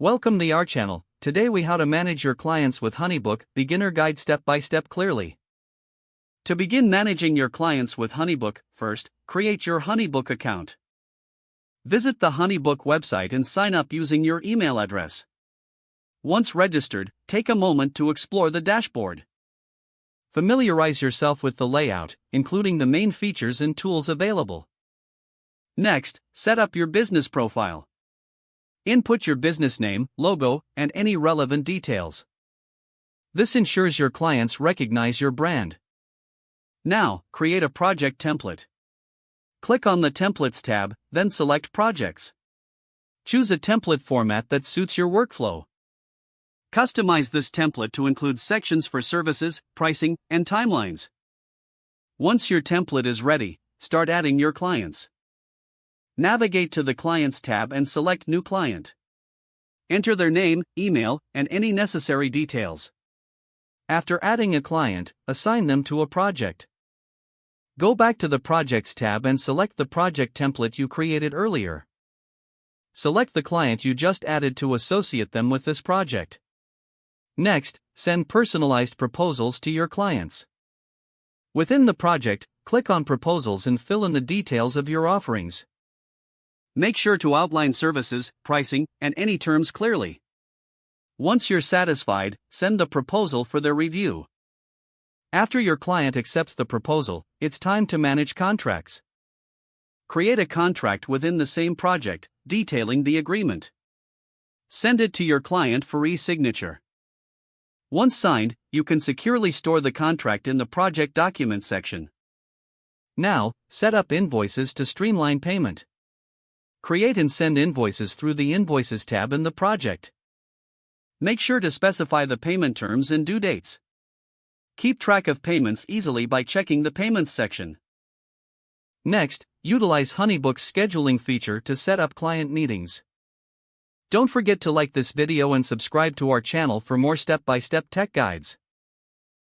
Welcome to our channel. Today we how to manage your clients with HoneyBook, beginner guide step by step clearly. To begin managing your clients with HoneyBook, first, create your HoneyBook account. Visit the HoneyBook website and sign up using your email address. Once registered, take a moment to explore the dashboard. Familiarize yourself with the layout, including the main features and tools available. Next, set up your business profile. Input your business name, logo, and any relevant details. This ensures your clients recognize your brand. Now, create a project template. Click on the Templates tab, then select Projects. Choose a template format that suits your workflow. Customize this template to include sections for services, pricing, and timelines. Once your template is ready, start adding your clients. Navigate to the Clients tab and select New Client. Enter their name, email, and any necessary details. After adding a client, assign them to a project. Go back to the Projects tab and select the project template you created earlier. Select the client you just added to associate them with this project. Next, send personalized proposals to your clients. Within the project, click on Proposals and fill in the details of your offerings. Make sure to outline services, pricing, and any terms clearly. Once you're satisfied, send the proposal for their review. After your client accepts the proposal, it's time to manage contracts. Create a contract within the same project, detailing the agreement. Send it to your client for e-signature. Once signed, you can securely store the contract in the project documents section. Now, set up invoices to streamline payment. Create and send invoices through the Invoices tab in the project. Make sure to specify the payment terms and due dates. Keep track of payments easily by checking the Payments section. Next, utilize HoneyBook's scheduling feature to set up client meetings. Don't forget to like this video and subscribe to our channel for more step-by-step tech guides.